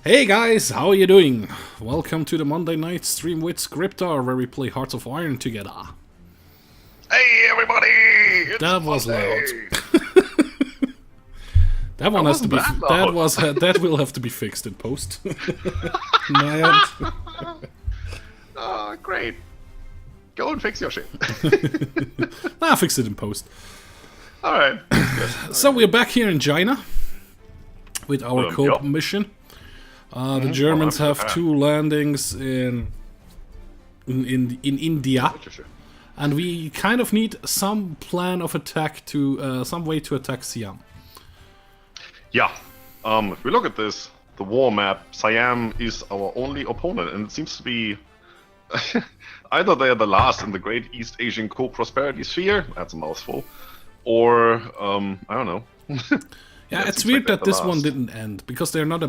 Hey guys, how are you doing? Welcome to the Monday night stream with Scryptar, where we play Hearts of Iron together. Hey everybody! It's That was Monday. loud. That one has to be. wasn't that loud. That will have to be fixed in post. My end. Oh, great. Go and fix your shit. I'll fix it in post. Alright. So we're back here in China with our coop yup. mission. The Germans have two landings in India, and we kind of need some plan of attack to some way to attack Siam. Yeah. If we look at this, the war map, Siam is our only opponent, and it seems to be either they are the last in the Great East Asian Co-Prosperity Sphere, that's a mouthful, or I don't know. Yeah, it's weird that this one didn't end because they're not a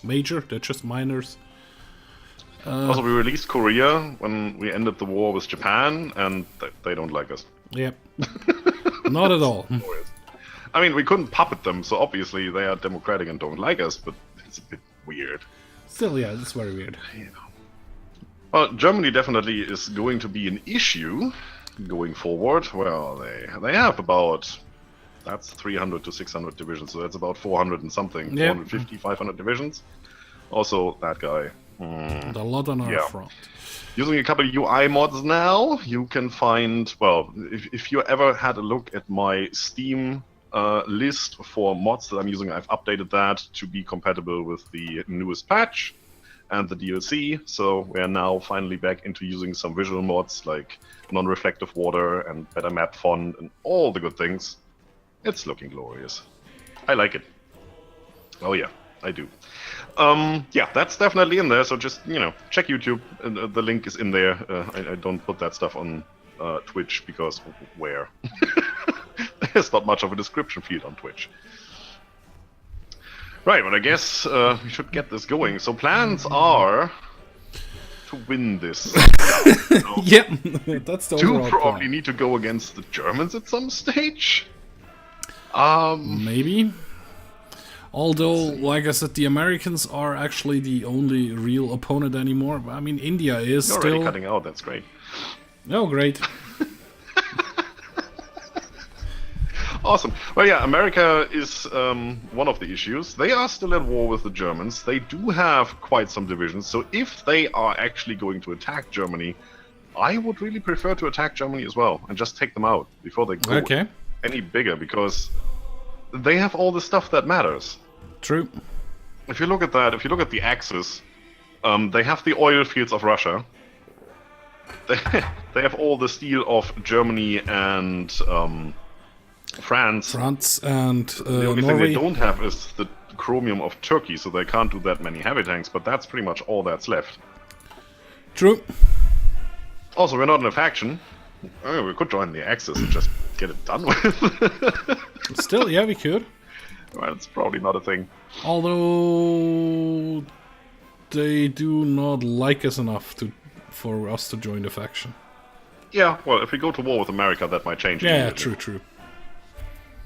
major; they're just minors. Also, we released Korea when we ended the war with Japan, and they don't like us. Yep, not at all. I mean, we couldn't puppet them, so obviously they are democratic and don't like us, but it's a bit weird. Still, yeah, it's very weird. Yeah. Well, Germany definitely is going to be an issue going forward. Well, they have about... That's 300 to 600 divisions, so that's about 400 and something. Yeah. 450, 500 divisions. Also, that guy. And a lot on our front. Using a couple of UI mods now, you can find... Well, if you ever had a look at my Steam list for mods that I'm using, I've updated that to be compatible with the newest patch and the DLC. So we are now finally back into using some visual mods like non-reflective water and better map font and all the good things. It's looking glorious. I like it. Oh yeah, I do. Yeah, that's definitely in there, so just, check YouTube. The link is in there. I don't put that stuff on Twitch because where? There's not much of a description field on Twitch. Right, but I guess we should get this going. So plans are to win this. Yep, that's the Do overall probably plan. need to go against the Germans at some stage. Maybe. Although, like I said, the Americans are actually the only real opponent anymore. I mean, India is You're still... already cutting out, that's great. Oh, great. Awesome. Well, yeah, America is one of the issues. They are still at war with the Germans. They do have quite some divisions, so if they are actually going to attack Germany, I would really prefer to attack Germany as well and just take them out before they go any bigger, because they have all the stuff that matters. True. If you look at that, if you look at the axis, they have the oil fields of Russia. They have all the steel of Germany and France. France and The only thing Norway. they don't have is the chromium of Turkey, so they can't do that many heavy tanks, but that's pretty much all that's left. True. Also, we're not in a faction. I mean, we could join the Axis and just get it done with. Still, yeah, we could. Well, it's probably not a thing. Although they do not like us enough for us to join the faction. Yeah, well, if we go to war with America, that might change. Yeah, true.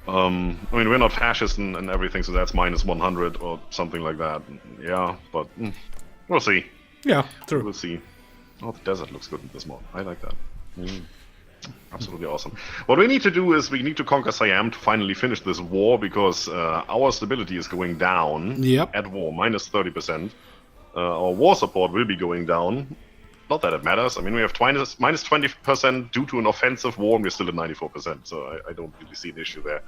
I mean, we're not fascist and everything, so that's minus 100 or something like that. Yeah, but we'll see. Yeah, true. We'll see. Oh, the desert looks good in this mod. I like that. Absolutely awesome. What we need to do is we need to conquer Siam to finally finish this war, because our stability is going down at war, minus 30%. Our war support will be going down. Not that it matters. I mean, we have minus 20% due to an offensive war, and we're still at 94%, so I don't really see an issue there.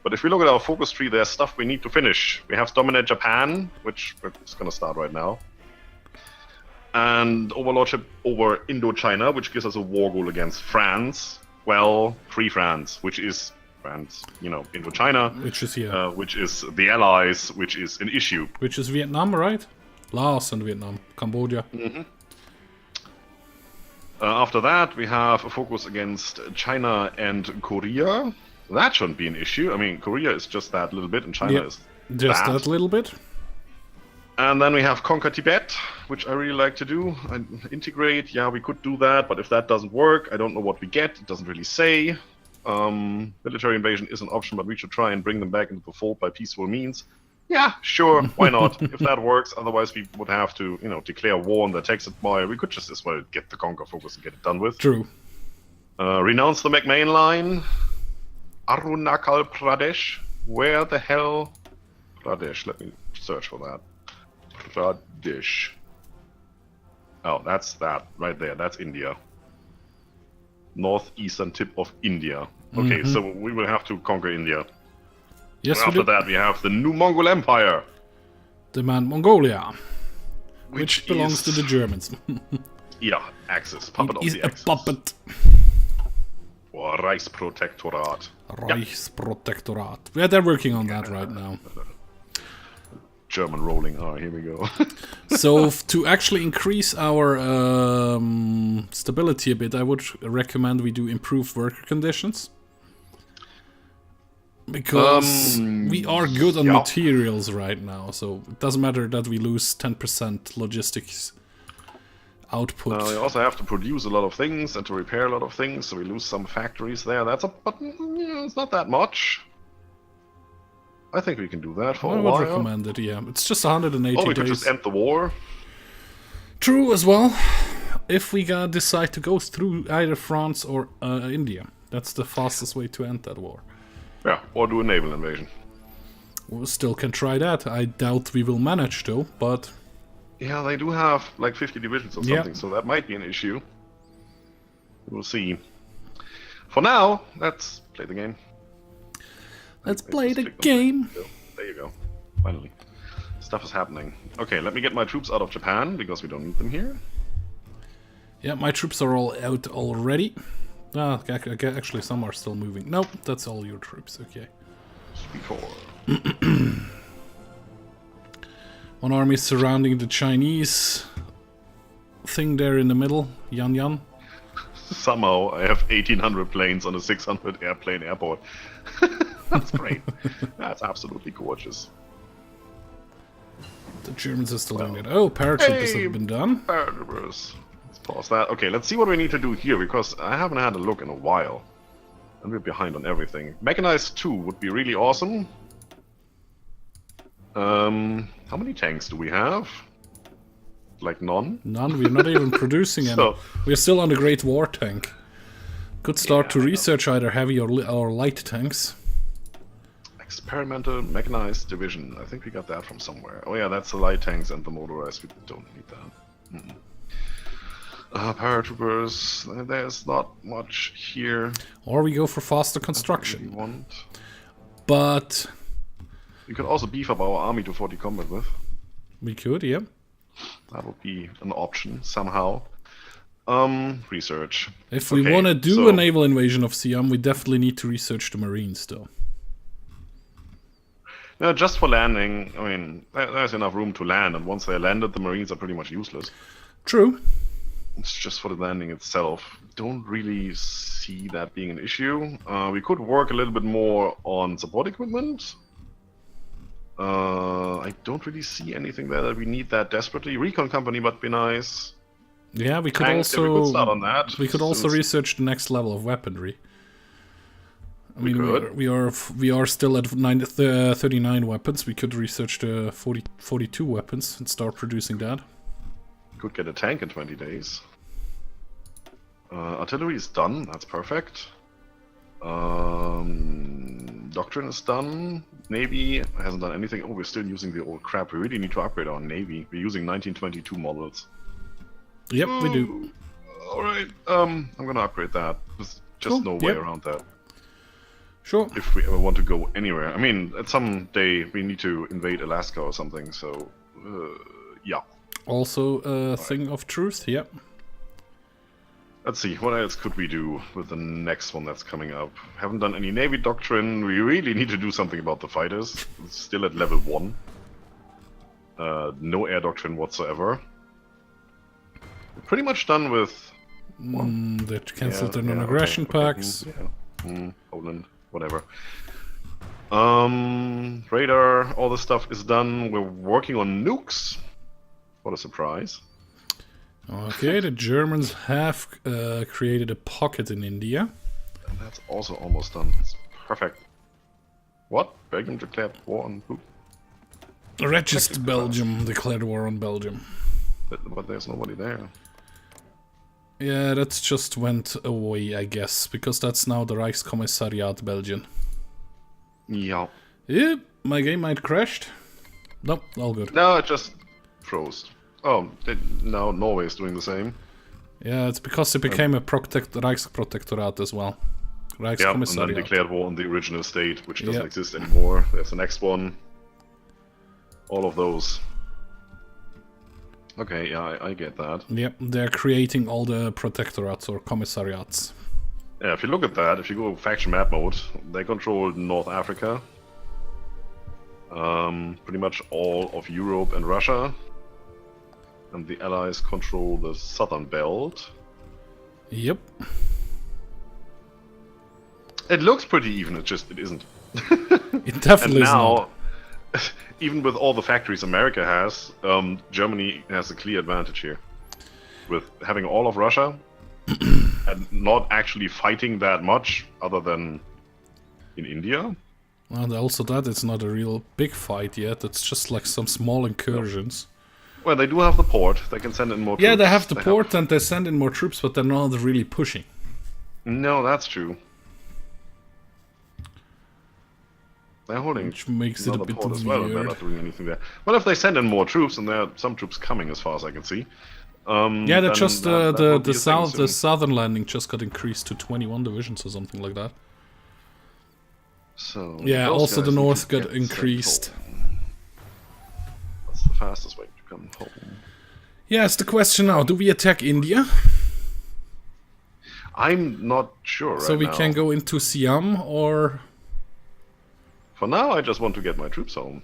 But if we look at our focus tree, there's stuff we need to finish. We have to dominate Japan, which we're just going to start right now. And overlordship over Indochina, which gives us a war goal against France. Well, Free France, which is France, Indochina. Which is here. Which is the Allies, which is an issue. Which is Vietnam, right? Laos and Vietnam. Cambodia. Mm-hmm. After that, we have a focus against China and Korea. That shouldn't be an issue. I mean, Korea is just that little bit, and China is just that little bit. And then we have Conquer Tibet, which I really like to do. And integrate, yeah, we could do that, but if that doesn't work, I don't know what we get. It doesn't really say. Military invasion is an option, but we should try and bring them back into the fold by peaceful means. Yeah, sure, why not? If that works, otherwise we would have to, you know, declare war on the Texas boy. We could just as well get the conquer focus and get it done with. True. Renounce the McMahon line. Arunachal Pradesh. Where the hell? Pradesh. Let me search for that. Pradesh. Oh, that's that right there. That's India. Northeastern tip of India. Okay, so we will have to conquer India. Yes, After that, we have the New Mongol Empire. Demand Mongolia. Which belongs to the Germans. Yeah, Axis. Puppet of Is the a Axis. puppet. Or Reichsprotektorat. Reichsprotektorat. Yeah, they're working on that right now. German rolling R, here we go. So to actually increase our stability a bit, I would recommend we do improved worker conditions. Because we are good on materials right now, so it doesn't matter that we lose 10% logistics output. We also have to produce a lot of things and to repair a lot of things, so we lose some factories there. But yeah, it's not that much. I think we can do that for a while. I would recommend it, yeah. It's just 180 or we days. could just end the war. True as well. If we decide to go through either France or India. That's the fastest way to end that war. Yeah, or do a naval invasion. We still can try that. I doubt we will manage though, but... Yeah, they do have like 50 divisions or something, so that might be an issue. We'll see. For now, let's play the game. Let's play the game. There you go. Finally. Stuff is happening. Okay, let me get my troops out of Japan, because we don't need them here. Yeah, my troops are all out already. Actually, some are still moving. Nope, that's all your troops, okay. One army surrounding the Chinese thing there in the middle, Yan. Somehow I have 1800 planes on a 600 airplane airport. That's great. That's absolutely gorgeous. The Germans are still doing it. Oh, paratroopers have been done. Paratroopers. Let's pause that. Okay, let's see what we need to do here, because I haven't had a look in a while. And we're behind on everything. Mechanized 2 would be really awesome. How many tanks do we have? Like none? None, we're not even producing any. So, we're still on the Great War tank. Could start to research either heavy or light tanks. Experimental mechanized division. I think we got that from somewhere. Oh yeah, that's the light tanks and the motorized. We don't need that. Paratroopers. There's not much here. Or we go for faster construction. But you could also beef up our army to 40 combat with. We could, yeah. That would be an option somehow. Research. If we want to do a naval invasion of Siam, we definitely need to research the Marines, though. No, just for landing, I mean, there's enough room to land, and once they're landed, the Marines are pretty much useless. True. It's just for the landing itself. Don't really see that being an issue. We could work a little bit more on support equipment. I don't really see anything there that we need that desperately. Recon company might be nice. Yeah, we could also. We could start on that. We could also research the next level of weaponry. I mean, we are still at 39 weapons. We could research the 42 weapons and start producing that. Could get a tank in 20 days. Artillery is done. That's perfect. Doctrine is done. Navy hasn't done anything. Oh, we're still using the old crap. We really need to upgrade our Navy. We're using 1922 models. Yep, we do. Alright, I'm gonna upgrade that. There's just no way around that. Sure. If we ever want to go anywhere. I mean, at some day we need to invade Alaska or something, so... yeah. Also a thing of truth, yep. Let's see, what else could we do with the next one that's coming up? Haven't done any Navy doctrine. We really need to do something about the fighters. It's still at level 1. No air doctrine whatsoever. We're pretty much done with... They cancelled their non-aggression packs. Yeah. Poland, whatever. Radar, all this stuff is done. We're working on nukes. What a surprise. Okay, the Germans have created a pocket in India. And that's also almost done. It's perfect. What? Belgium declared war on who? Regist Belgium declared war on Belgium. But there's nobody there. Yeah, that just went away, I guess, because that's now the Reichskommissariat Belgian. Yeah. Yep, my game might crashed. Nope, all good. No, it just froze. Oh, now Norway is doing the same. Yeah, it's because it became a Reichsprotectorate as well. Yeah, and then declared war on the original state, which doesn't exist anymore. There's the next one. All of those. Okay, yeah, I get that. Yep, they're creating all the protectorates or commissariats. Yeah, if you look at that, if you go faction map mode, they control North Africa. Pretty much all of Europe and Russia. And the Allies control the southern belt. Yep. It looks pretty even, it isn't. It definitely is not. Even with all the factories America has, Germany has a clear advantage here. With having all of Russia, and not actually fighting that much, other than in India. And also that it's not a real big fight yet, it's just like some small incursions. Well, they do have the port, they can send in more troops. Yeah, they have the port and they send in more troops, but they're not really pushing. No, that's true. They're holding, which makes it a bit as well, and they're not doing anything there. Well, if they send in more troops, and there are some troops coming, as far as I can see. Yeah, they're just the southern landing just got increased to 21 divisions or something like that. So yeah, also the north got increased. That's the fastest way to come home. Yeah, it's the question now: do we attack India? I'm not sure. Right so we now. can go into Siam, or for now, I just want to get my troops home.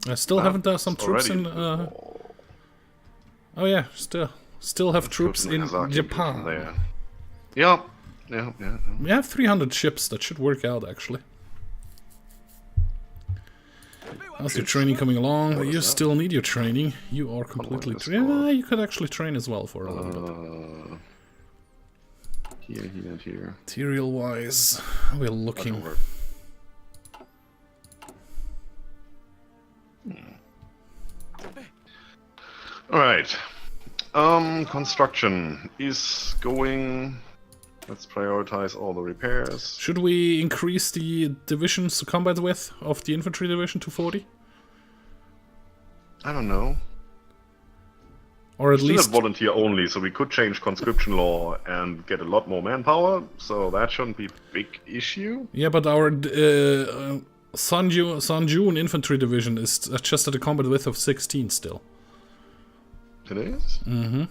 I still haven't some troops in. Oh yeah, still have troops in Japan. There. Yeah. We have 300 ships. That should work out actually. How's your training coming along? You still need your training. You are completely yeah, you could actually train as well for a little bit. Here and here. Material wise, we're looking. Alright. Construction is going. Let's prioritize all the repairs. Should we increase the divisions combat width of the infantry division to 40? I don't know. Or at least volunteer only, so we could change conscription law and get a lot more manpower, so that shouldn't be a big issue. Yeah, but our Sanjun infantry division is just at a combat width of 16 still. It is? Mm-hmm.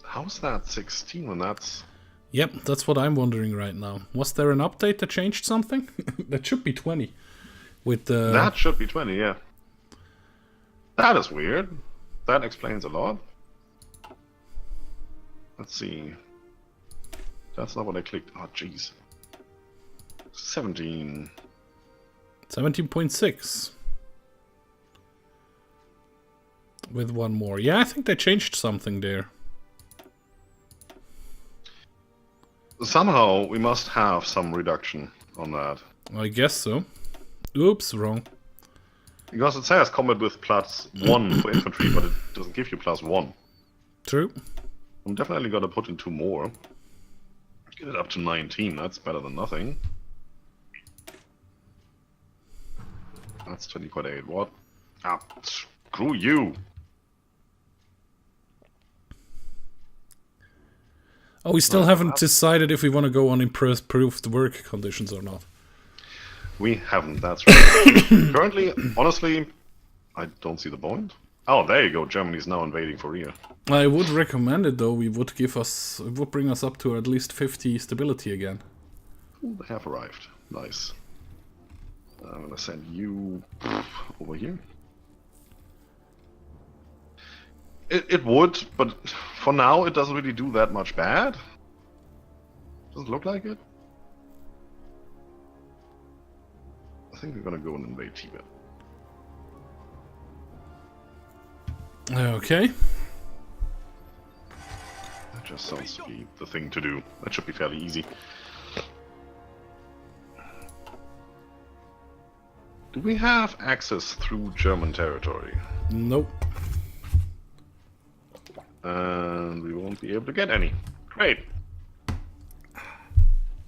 How's that 16 when that's... Yep, that's what I'm wondering right now. Was there an update that changed something? That should be 20. With the... That should be 20, yeah. That is weird. That explains a lot. Let's see. That's not what I clicked. Oh, jeez. 17. 17.6. With one more. Yeah, I think they changed something there. Somehow we must have some reduction on that. I guess so. Oops, wrong. Because it says combat with +1 for infantry, but it doesn't give you +1. True. I'm definitely gonna put in 2 more. Get it up to 19, that's better than nothing. That's 20.8, what? Ah, screw you! Oh, we still haven't decided if we want to go on improved work conditions or not. We haven't, that's right. Currently, honestly, I don't see the point. Oh, there you go, Germany's now invading Korea. I would recommend it though, it would bring us up to at least 50 stability again. Ooh, they have arrived, nice. I'm gonna send you over here. It would, but for now it doesn't really do that much bad. Doesn't look like it. I think we're gonna go and invade Tibet. Okay. That just sounds to be the thing to do. That should be fairly easy. Do we have access through German territory? Nope. And we won't be able to get any. Great.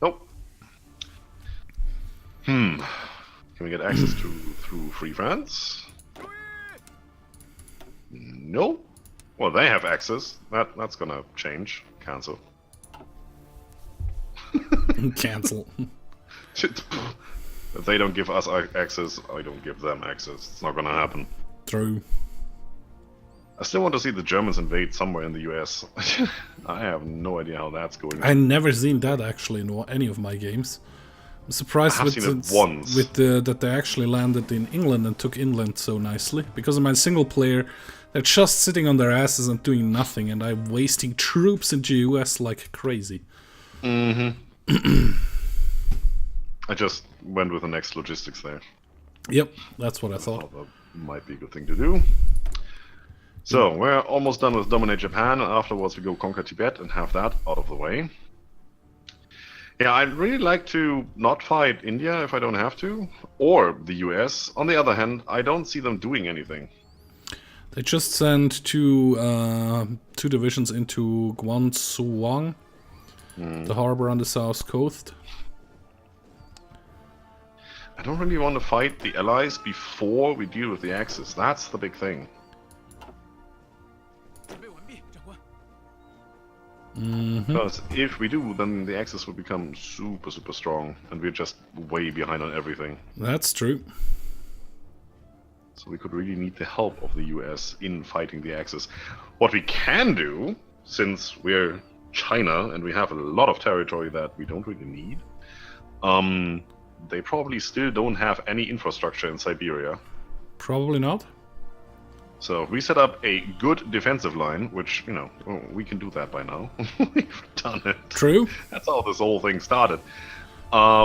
Nope. Can we get access through Free France? No. Well, they have access. That's gonna change. Cancel. Cancel. If they don't give us access, I don't give them access. It's not gonna happen. True. I still want to see the Germans invade somewhere in the US. I have no idea how that's going. I never seen that actually in any of my games. I'm surprised with that they actually landed in England and took England so nicely. Because in my single player, they're just sitting on their asses and doing nothing, and I'm wasting troops into US like crazy. Mm-hmm. I just went with the next logistics there. Yep, that's what I thought. That might be a good thing to do. So, we're almost done with Dominate Japan, and afterwards we go conquer Tibet and have that out of the way. Yeah, I'd really like to not fight India if I don't have to, or the US. On the other hand, I don't see them doing anything. They just sent two divisions into Guangzhou, the harbor on the south coast. I don't really want to fight the Allies before we deal with the Axis. That's the big thing. Because if we do, then the Axis will become super, super strong, and we're just way behind on everything. That's true. So we could really need the help of the US in fighting the Axis. What we can do, since we're China and we have a lot of territory that we don't really need, they probably still don't have any infrastructure in Siberia. Probably not. So if we set up a good defensive line, which, you know, we can do that by now. We've done it. True. That's how this whole thing started.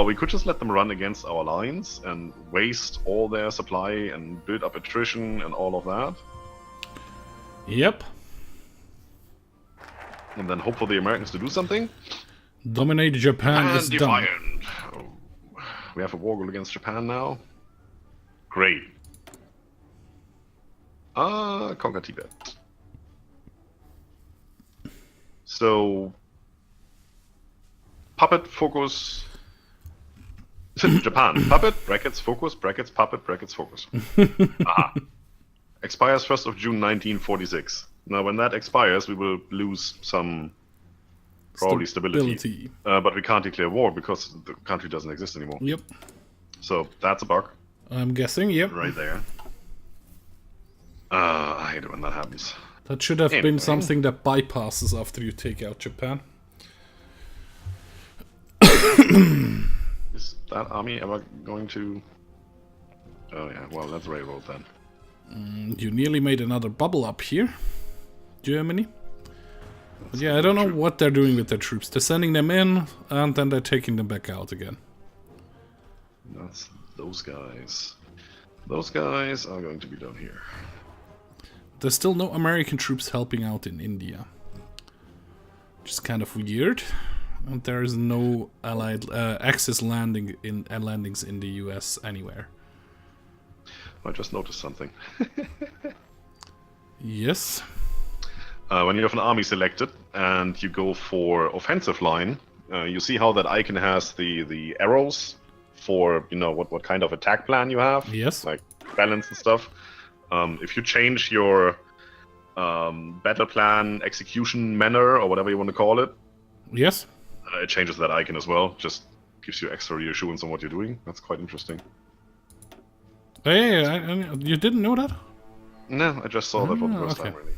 We could just let them run against our lines and waste all their supply and build up attrition and all of that. Yep. And then hope for the Americans to do something. Dominate Japan is done. Oh, we have a war goal against Japan now. Great. Conquer Tibet. So, puppet, focus. Japan. Puppet, brackets, focus, brackets, puppet, brackets, focus. Aha. Expires 1st of June 1946. Now, when that expires, we will lose some, probably stability. But we can't declare war because the country doesn't exist anymore. Yep. So, that's a bug. I'm guessing, yep. Right there. I hate it when that happens. That should have been something that bypasses after you take out Japan. Is that army ever going to... Oh yeah, well, that's railroad then. You nearly made another bubble up here, Germany. But yeah, I don't know what they're doing with their troops. They're sending them in, and then they're taking them back out again. That's those guys. Those guys are going to be down here. There's still no American troops helping out in India. Which is kind of weird. And there is no Allied Axis landings in the US anywhere. I just noticed something. Yes. When you have an army selected and you go for offensive line, you see how that icon has the arrows for, you know, what kind of attack plan you have? Yes. Like balance and stuff. If you change your battle plan execution manner or whatever you want to call it, yes, it changes that icon as well. Just gives you extra reassurance on what you're doing. That's quite interesting. Hey, you didn't know that? No, I just saw that for the first okay. time, really.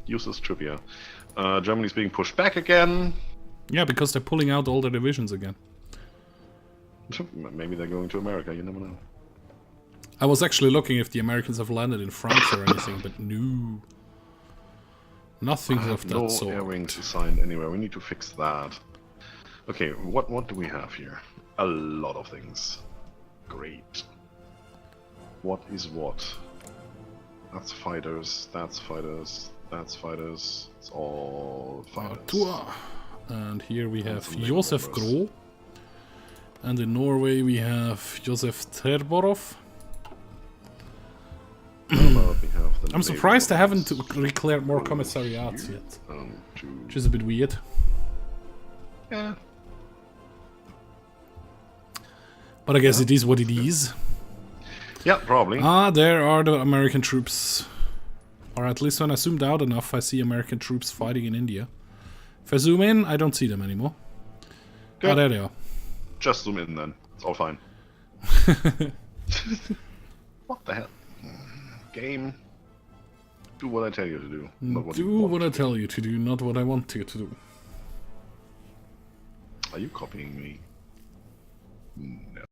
Useless trivia. Germany's being pushed back again. Yeah, because they're pulling out all their divisions again. Maybe they're going to America, you never know. I was actually looking if the Americans have landed in France or anything, but no. Nothing of that sort. No air wings assigned anywhere. We need to fix that. Okay, what do we have here? A lot of things. Great. What is what? That's fighters, that's fighters, that's fighters. It's all fighters. And here we have Josef Gros. And in Norway we have Josef Terborov. I'm surprised I haven't declared more commissariats yet. Which is a bit weird. Yeah. But I guess it is what it is. Yeah, probably. Ah, there are the American troops. Or at least when I zoomed out enough, I see American troops fighting in India. If I zoom in, I don't see them anymore. Good. Ah, there they are. Just zoom in then. It's all fine. What the hell? Game. Do what I tell you to do. Not what Do what I tell you to do, not what I want you to do. Are you copying me? No.